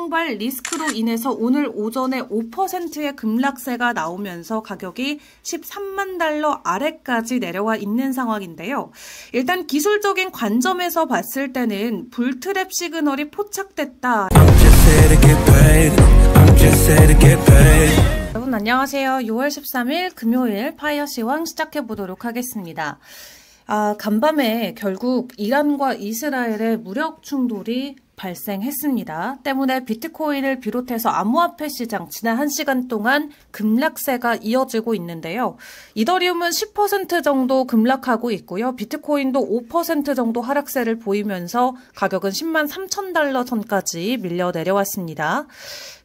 중동발 리스크로 인해서 오늘 오전에 5%의 급락세가 나오면서 가격이 13만 달러 아래까지 내려와 있는 상황인데요. 일단 기술적인 관점에서 봤을 때는 불트랩 시그널이 포착됐다. 여러분 안녕하세요. 6월 13일 금요일 파이어 시황 시작해보도록 하겠습니다. 간밤에 결국 이란과 이스라엘의 무력 충돌이 발생했습니다. 때문에 비트코인을 비롯해서 암호화폐 시장 지난 1시간 동안 급락세가 이어지고 있는데요. 이더리움은 10% 정도 급락하고 있고요. 비트코인도 5% 정도 하락세를 보이면서 가격은 10만 3천 달러 선까지 밀려 내려왔습니다.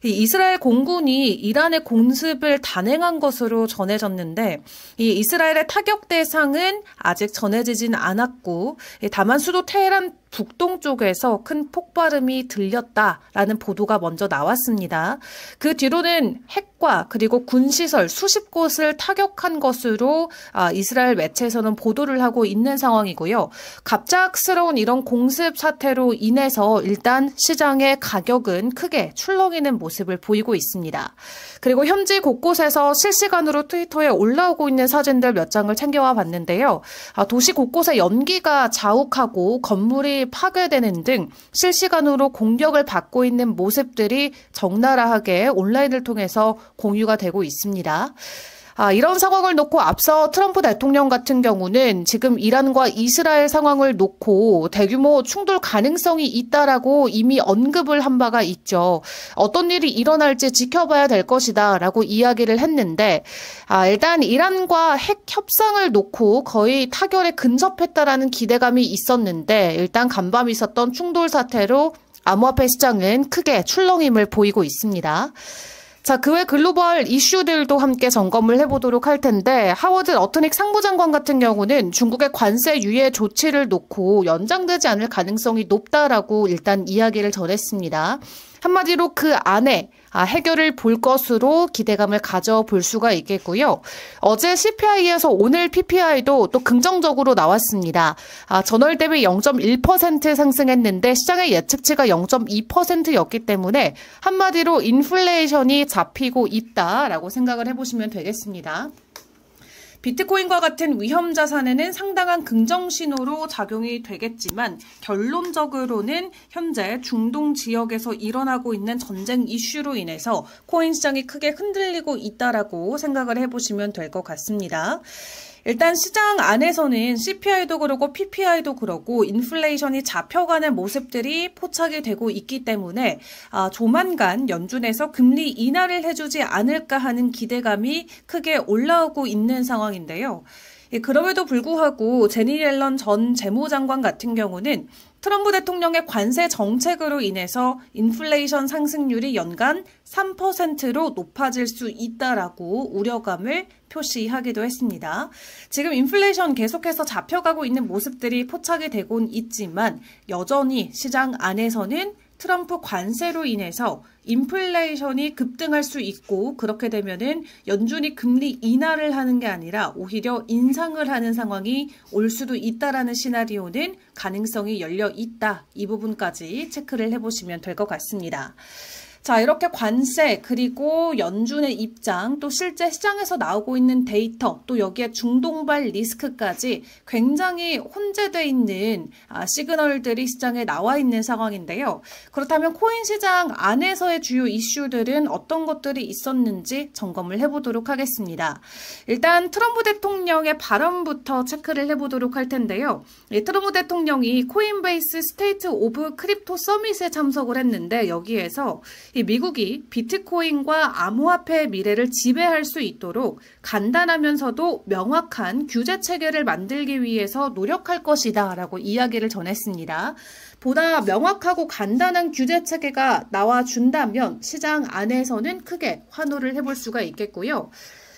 이스라엘 공군이 이란의 공습을 단행한 것으로 전해졌는데 이 이스라엘의 타격 대상은 아직 전해지진 않았고 다만 수도 테헤란 북동쪽에서 큰 폭발음이 들렸다라는 보도가 먼저 나왔습니다. 그 뒤로는 핵과 그리고 군시설 수십 곳을 타격한 것으로 이스라엘 매체에서는 보도를 하고 있는 상황이고요. 갑작스러운 이런 공습 사태로 인해서 일단 시장의 가격은 크게 출렁이는 모습을 보이고 있습니다. 그리고 현지 곳곳에서 실시간으로 트위터에 올라오고 있는 사진들 몇 장을 챙겨와 봤는데요. 도시 곳곳에 연기가 자욱하고 건물이 파괴되는 등 실시간으로 공격을 받고 있는 모습들이 적나라하게 온라인을 통해서 공유가 되고 있습니다. 이런 상황을 놓고 앞서 트럼프 대통령 같은 경우는 지금 이란과 이스라엘 상황을 놓고 대규모 충돌 가능성이 있다라고 이미 언급을 한 바가 있죠. 어떤 일이 일어날지 지켜봐야 될 것이다 라고 이야기를 했는데 일단 이란과 핵 협상을 놓고 거의 타결에 근접했다라는 기대감이 있었는데 일단 간밤 있었던 충돌 사태로 암호화폐 시장은 크게 출렁임을 보이고 있습니다. 자, 그 외 글로벌 이슈들도 함께 점검을 해보도록 할 텐데 하워드 러트닉 상무장관 같은 경우는 중국의 관세 유예 조치를 놓고 연장되지 않을 가능성이 높다라고 일단 이야기를 전했습니다. 한마디로 그 안에 해결을 볼 것으로 기대감을 가져볼 수가 있겠고요. 어제 CPI에서 오늘 PPI도 또 긍정적으로 나왔습니다. 전월 대비 0.1% 상승했는데 시장의 예측치가 0.2%였기 때문에 한마디로 인플레이션이 잡히고 있다라고 생각을 해보시면 되겠습니다. 비트코인과 같은 위험 자산에는 상당한 긍정 신호로 작용이 되겠지만 결론적으로는 현재 중동 지역에서 일어나고 있는 전쟁 이슈로 인해서 코인 시장이 크게 흔들리고 있다라고 생각을 해보시면 될 것 같습니다. 일단 시장 안에서는 CPI도 그렇고 PPI도 그렇고 인플레이션이 잡혀가는 모습들이 포착이 되고 있기 때문에 조만간 연준에서 금리 인하를 해주지 않을까 하는 기대감이 크게 올라오고 있는 상황인데요. 그럼에도 불구하고 제니 옐런 전 재무장관 같은 경우는 트럼프 대통령의 관세 정책으로 인해서 인플레이션 상승률이 연간 3%로 높아질 수 있다라고 우려감을 표시하기도 했습니다. 지금 인플레이션 계속해서 잡혀가고 있는 모습들이 포착이 되곤 있지만 여전히 시장 안에서는 트럼프 관세로 인해서 인플레이션이 급등할 수 있고 그렇게 되면은 연준이 금리 인하를 하는 게 아니라 오히려 인상을 하는 상황이 올 수도 있다라는 시나리오는 가능성이 열려 있다. 이 부분까지 체크를 해보시면 될 것 같습니다. 자, 이렇게 관세 그리고 연준의 입장 또 실제 시장에서 나오고 있는 데이터 또 여기에 중동발 리스크까지 굉장히 혼재되어 있는 시그널들이 시장에 나와 있는 상황인데요. 그렇다면 코인 시장 안에서의 주요 이슈들은 어떤 것들이 있었는지 점검을 해보도록 하겠습니다. 일단 트럼프 대통령의 발언부터 체크를 해보도록 할 텐데요. 트럼프 대통령이 코인베이스 스테이트 오브 크립토 서밋에 참석을 했는데 여기에서 이 미국이 비트코인과 암호화폐의 미래를 지배할 수 있도록 간단하면서도 명확한 규제 체계를 만들기 위해서 노력할 것이다 라고 이야기를 전했습니다. 보다 명확하고 간단한 규제 체계가 나와준다면 시장 안에서는 크게 환호를 해볼 수가 있겠고요.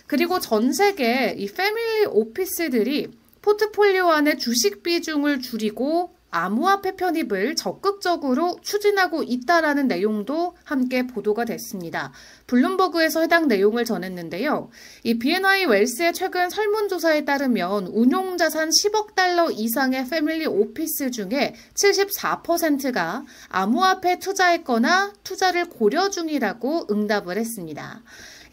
그리고 전 세계 이 패밀리 오피스들이 포트폴리오 안에 주식 비중을 줄이고 암호화폐 편입을 적극적으로 추진하고 있다라는 내용도 함께 보도가 됐습니다. 블룸버그에서 해당 내용을 전했는데요. 이 BNY 웰스의 최근 설문조사에 따르면 운용자산 10억 달러 이상의 패밀리 오피스 중에 74%가 암호화폐 투자했거나 투자를 고려 중이라고 응답을 했습니다.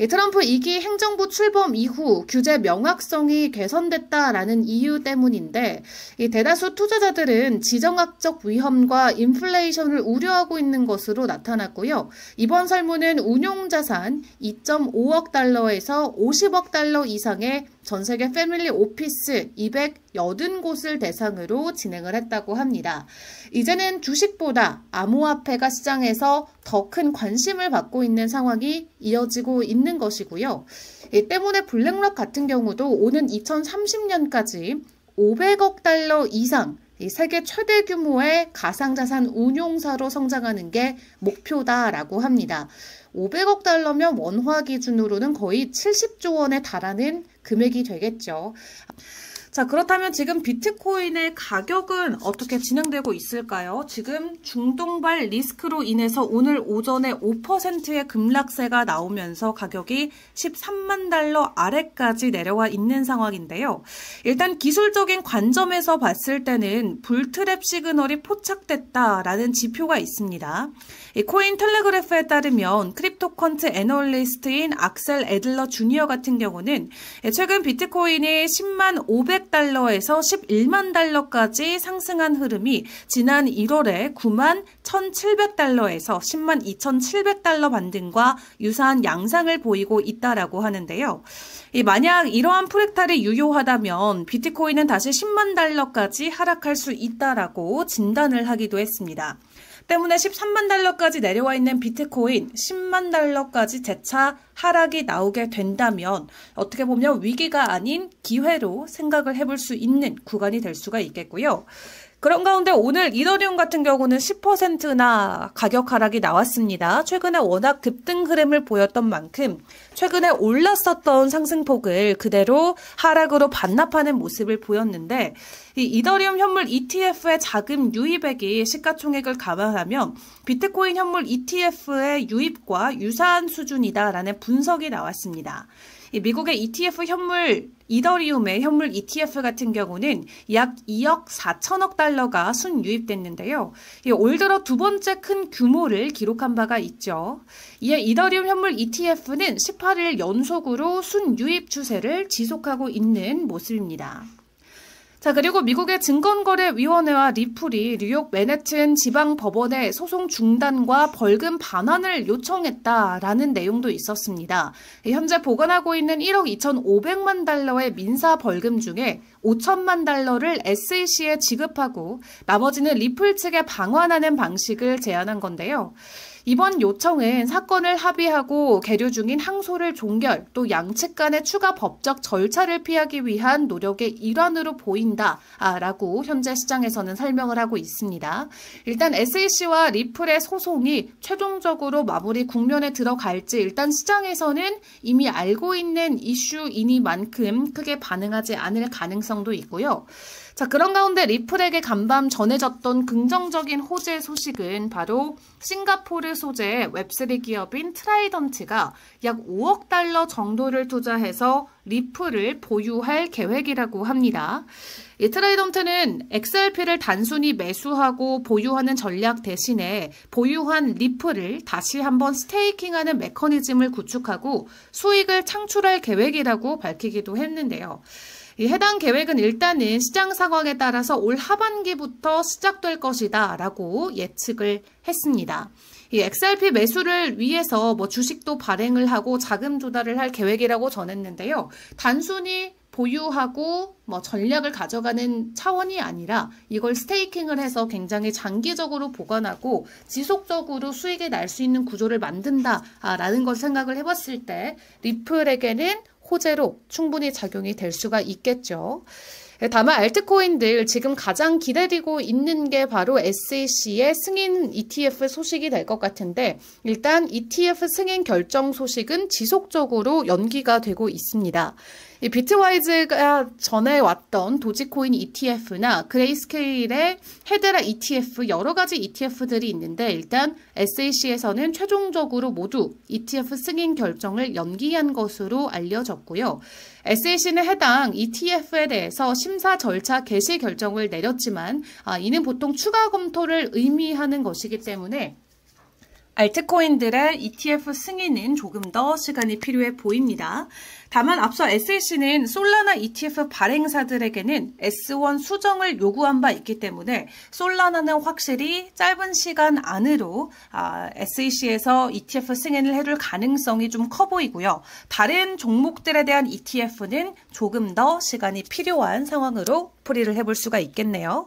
트럼프 2기 행정부 출범 이후 규제 명확성이 개선됐다라는 이유 때문인데 대다수 투자자들은 지정학적 위험과 인플레이션을 우려하고 있는 것으로 나타났고요. 이번 설문은 운용자산 2.5억 달러에서 50억 달러 이상의 전 세계 패밀리 오피스 280곳을 대상으로 진행을 했다고 합니다. 이제는 주식보다 암호화폐가 시장에서 더 큰 관심을 받고 있는 상황이 이어지고 있는 것이고요. 이 때문에 블랙락 같은 경우도 오는 2030년까지 500억 달러 이상 세계 최대 규모의 가상자산 운용사로 성장하는 게 목표다라고 합니다. 500억 달러면 원화 기준으로는 거의 70조 원에 달하는 금액이 되겠죠. 자, 그렇다면 지금 비트코인의 가격은 어떻게 진행되고 있을까요? 지금 중동발 리스크로 인해서 오늘 오전에 5%의 급락세가 나오면서 가격이 13만 달러 아래까지 내려와 있는 상황인데요. 일단 기술적인 관점에서 봤을 때는 불트랩 시그널이 포착됐다라는 지표가 있습니다. 이 코인 텔레그래프에 따르면 크립토컨트 애널리스트인 악셀 애들러 주니어 같은 경우는 최근 비트코인이 10만 500달러에서 11만 달러까지 상승한 흐름이 지난 1월에 9만 1,700달러에서 10만 2,700달러 반등과 유사한 양상을 보이고 있다라고 하는데요. 만약 이러한 프랙탈이 유효하다면 비트코인은 다시 10만 달러까지 하락할 수 있다라고 진단을 하기도 했습니다. 때문에 13만 달러까지 내려와 있는 비트코인 10만 달러까지 재차 하락이 나오게 된다면 어떻게 보면 위기가 아닌 기회로 생각을 해볼 수 있는 구간이 될 수가 있겠고요. 그런 가운데 오늘 이더리움 같은 경우는 10%나 가격 하락이 나왔습니다. 최근에 워낙 급등 흐름을 보였던 만큼 최근에 올랐었던 상승폭을 그대로 하락으로 반납하는 모습을 보였는데 이 이더리움 현물 ETF의 자금 유입액이 시가총액을 감안하면 비트코인 현물 ETF의 유입과 유사한 수준이다라는 분석이 나왔습니다. 미국의 ETF 현물 이더리움의 현물 ETF 같은 경우는 약 2억 4천억 달러가 순유입됐는데요. 올 들어 두 번째 큰 규모를 기록한 바가 있죠. 이에 이더리움 현물 ETF는 18일 연속으로 순유입 추세를 지속하고 있는 모습입니다. 자, 그리고 미국의 증권거래위원회와 리플이 뉴욕 맨해튼 지방법원에 소송 중단과 벌금 반환을 요청했다라는 내용도 있었습니다. 현재 보관하고 있는 1억 2,500만 달러의 민사 벌금 중에 5천만 달러를 SEC에 지급하고 나머지는 리플 측에 방환하는 방식을 제안한 건데요. 이번 요청은 사건을 합의하고 계류 중인 항소를 종결, 또 양측 간의 추가 법적 절차를 피하기 위한 노력의 일환으로 보인다라고 현재 시장에서는 설명을 하고 있습니다. 일단 SEC와 리플의 소송이 최종적으로 마무리 국면에 들어갈지 일단 시장에서는 이미 알고 있는 이슈이니만큼 크게 반응하지 않을 가능성도 있고요. 자, 그런 가운데 리플에게 간밤 전해졌던 긍정적인 호재 소식은 바로 싱가포르 소재의 웹3 기업인 트라이던트가 약 5억 달러 정도를 투자해서 리플을 보유할 계획이라고 합니다. 이 트라이던트는 XRP를 단순히 매수하고 보유하는 전략 대신에 보유한 리플을 다시 한번 스테이킹하는 메커니즘을 구축하고 수익을 창출할 계획이라고 밝히기도 했는데요. 이 해당 계획은 일단은 시장 상황에 따라서 올 하반기부터 시작될 것이다 라고 예측을 했습니다. 이 XRP 매수를 위해서 주식도 발행을 하고 자금 조달을 할 계획이라고 전했는데요. 단순히 보유하고 전략을 가져가는 차원이 아니라 이걸 스테이킹을 해서 굉장히 장기적으로 보관하고 지속적으로 수익이 날 수 있는 구조를 만든다라는 걸 생각을 해봤을 때 리플에게는 호재로 충분히 작용이 될 수가 있겠죠. 다만 알트코인들 지금 가장 기다리고 있는 게 바로 SEC의 승인 ETF 소식이 될 것 같은데 일단 ETF 승인 결정 소식은 지속적으로 연기가 되고 있습니다. 이 비트와이즈가 전에 왔던 도지코인 ETF나 그레이스케일의 헤드라 ETF 여러 가지 ETF들이 있는데 일단 SEC에서는 최종적으로 모두 ETF 승인 결정을 연기한 것으로 알려졌고요. SEC는 해당 ETF에 대해서 심사 절차 개시 결정을 내렸지만 이는 보통 추가 검토를 의미하는 것이기 때문에 알트코인들의 ETF 승인은 조금 더 시간이 필요해 보입니다. 다만 앞서 SEC는 솔라나 ETF 발행사들에게는 S1 수정을 요구한 바 있기 때문에 솔라나는 확실히 짧은 시간 안으로 SEC에서 ETF 승인을 해줄 가능성이 좀 커 보이고요. 다른 종목들에 대한 ETF는 조금 더 시간이 필요한 상황으로 풀이를 해볼 수가 있겠네요.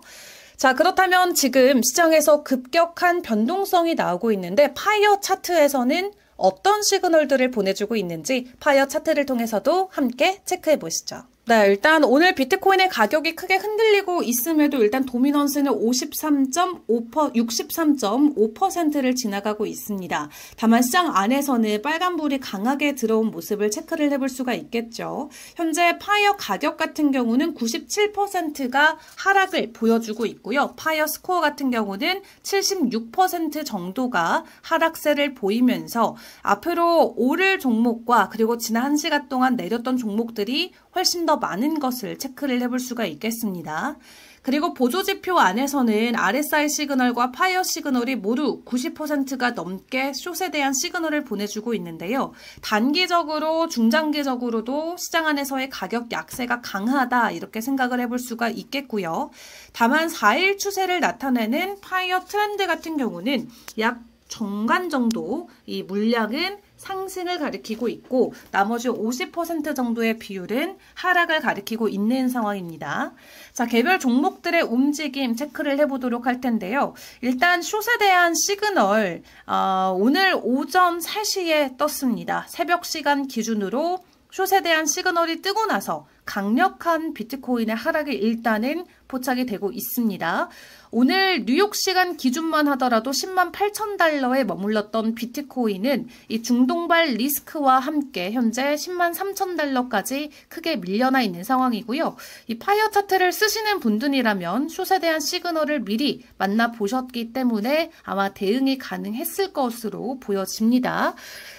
자, 그렇다면 지금 시장에서 급격한 변동성이 나오고 있는데 파이어 차트에서는 어떤 시그널들을 보내주고 있는지 파이어 차트를 통해서도 함께 체크해 보시죠. 네, 일단 오늘 비트코인의 가격이 크게 흔들리고 있음에도 일단 도미넌스는 63.5%를 지나가고 있습니다. 다만 시장 안에서는 빨간불이 강하게 들어온 모습을 체크를 해볼 수가 있겠죠. 현재 파이어 가격 같은 경우는 97%가 하락을 보여주고 있고요. 파이어 스코어 같은 경우는 76% 정도가 하락세를 보이면서 앞으로 오를 종목과 그리고 지난 1시간 동안 내렸던 종목들이 훨씬 더 많은 것을 체크를 해볼 수가 있겠습니다. 그리고 보조지표 안에서는 RSI 시그널과 파이어 시그널이 모두 90%가 넘게 숏에 대한 시그널을 보내주고 있는데요. 단기적으로, 중장기적으로도 시장 안에서의 가격 약세가 강하다 이렇게 생각을 해볼 수가 있겠고요. 다만 4일 추세를 나타내는 파이어 트렌드 같은 경우는 약 정간 정도 이 물량은 상승을 가리키고 있고 나머지 50% 정도의 비율은 하락을 가리키고 있는 상황입니다. 자, 개별 종목들의 움직임 체크를 해보도록 할 텐데요. 일단 숏에 대한 시그널 오늘 오전 3시에 떴습니다. 새벽 시간 기준으로 숏에 대한 시그널이 뜨고 나서 강력한 비트코인의 하락이 일단은 포착이 되고 있습니다. 오늘 뉴욕 시간 기준만 하더라도 10만 8천 달러에 머물렀던 비트코인은 이 중동발 리스크와 함께 현재 10만 3천 달러까지 크게 밀려나 있는 상황이고요. 이 파이어 차트를 쓰시는 분들이라면 숏에 대한 시그널을 미리 만나보셨기 때문에 아마 대응이 가능했을 것으로 보여집니다.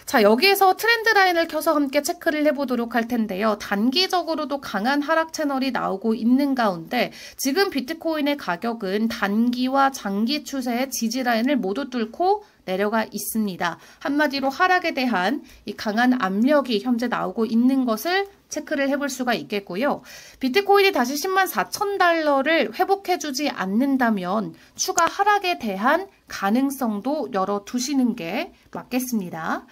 자, 여기에서 트렌드 라인을 켜서 함께 체크를 해보도록 할 텐데요. 단기적으로도 강한 하락 채널이 나오고 있는 가운데 지금 비트코인의 가격은 단기와 장기 추세의 지지 라인을 모두 뚫고 내려가 있습니다. 한마디로 하락에 대한 이 강한 압력이 현재 나오고 있는 것을 체크를 해볼 수가 있겠고요. 비트코인이 다시 10만 4천 달러를 회복해주지 않는다면 추가 하락에 대한 가능성도 열어두시는 게 맞겠습니다.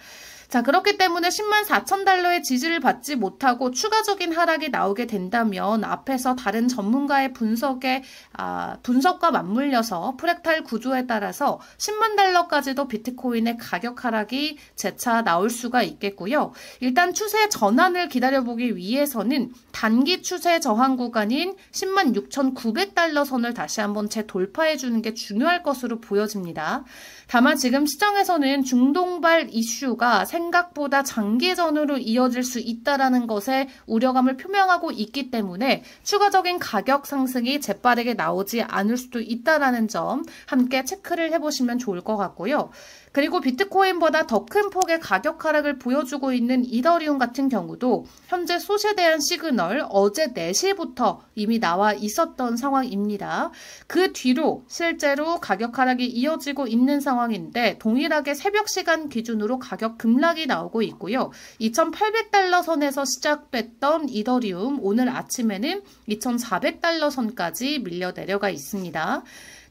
자, 그렇기 때문에 10만 4천 달러의 지지를 받지 못하고 추가적인 하락이 나오게 된다면 앞에서 다른 전문가의 분석과 맞물려서 프랙탈 구조에 따라서 10만 달러까지도 비트코인의 가격 하락이 재차 나올 수가 있겠고요. 일단 추세 전환을 기다려보기 위해서는 단기 추세 저항 구간인 10만 6,900달러 선을 다시 한번 재돌파해 주는 게 중요할 것으로 보여집니다. 다만 지금 시장에서는 중동발 이슈가 생각보다 장기전으로 이어질 수 있다는 것에 우려감을 표명하고 있기 때문에 추가적인 가격 상승이 재빠르게 나오지 않을 수도 있다는 점 함께 체크를 해보시면 좋을 것 같고요. 그리고 비트코인보다 더 큰 폭의 가격 하락을 보여주고 있는 이더리움 같은 경우도 현재 숏에 대한 시그널 어제 4시부터 이미 나와 있었던 상황입니다. 그 뒤로 실제로 가격 하락이 이어지고 있는 상황인데 동일하게 새벽 시간 기준으로 가격 급락이 나오고 있고요. 2,800달러 선에서 시작됐던 이더리움 오늘 아침에는 2,400달러 선까지 밀려 내려가 있습니다.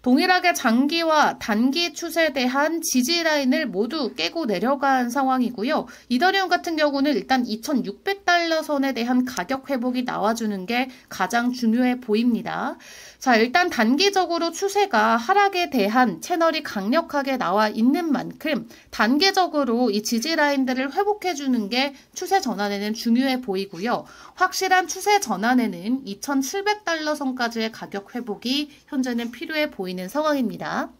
동일하게 장기와 단기 추세에 대한 지지 라인을 모두 깨고 내려간 상황이고요. 이더리움 같은 경우는 일단 2,600달러 선에 대한 가격 회복이 나와주는 게 가장 중요해 보입니다. 자, 일단 단기적으로 추세가 하락에 대한 채널이 강력하게 나와 있는 만큼 단계적으로 이 지지 라인들을 회복해주는 게 추세 전환에는 중요해 보이고요. 확실한 추세 전환에는 2,700달러 선까지의 가격 회복이 현재는 필요해 보이는 상황입니다.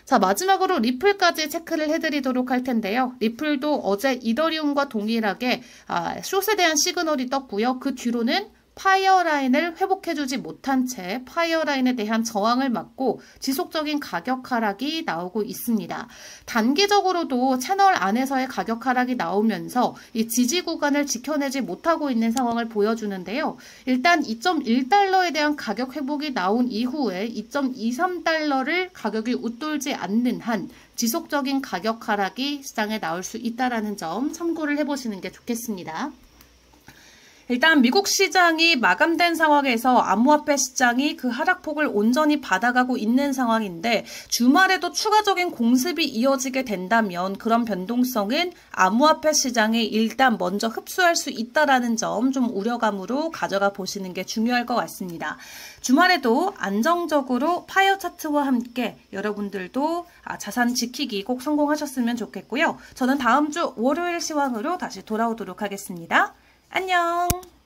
자, 마지막으로 리플까지 체크를 해드리도록 할 텐데요. 리플도 어제 이더리움과 동일하게 숏에 대한 시그널이 떴고요. 그 뒤로는 파이어라인을 회복해주지 못한 채 파이어라인에 대한 저항을 맞고 지속적인 가격 하락이 나오고 있습니다. 단기적으로도 채널 안에서의 가격 하락이 나오면서 이 지지 구간을 지켜내지 못하고 있는 상황을 보여주는데요. 일단 2.1달러에 대한 가격 회복이 나온 이후에 2.23달러를 가격이 웃돌지 않는 한 지속적인 가격 하락이 시장에 나올 수 있다는 점 참고를 해보시는 게 좋겠습니다. 일단 미국 시장이 마감된 상황에서 암호화폐 시장이 그 하락폭을 온전히 받아가고 있는 상황인데 주말에도 추가적인 공습이 이어지게 된다면 그런 변동성은 암호화폐 시장이 일단 먼저 흡수할 수 있다는 점 좀 우려감으로 가져가 보시는 게 중요할 것 같습니다. 주말에도 안정적으로 파이어 차트와 함께 여러분들도 자산 지키기 꼭 성공하셨으면 좋겠고요. 저는 다음 주 월요일 시황으로 다시 돌아오도록 하겠습니다. 안녕!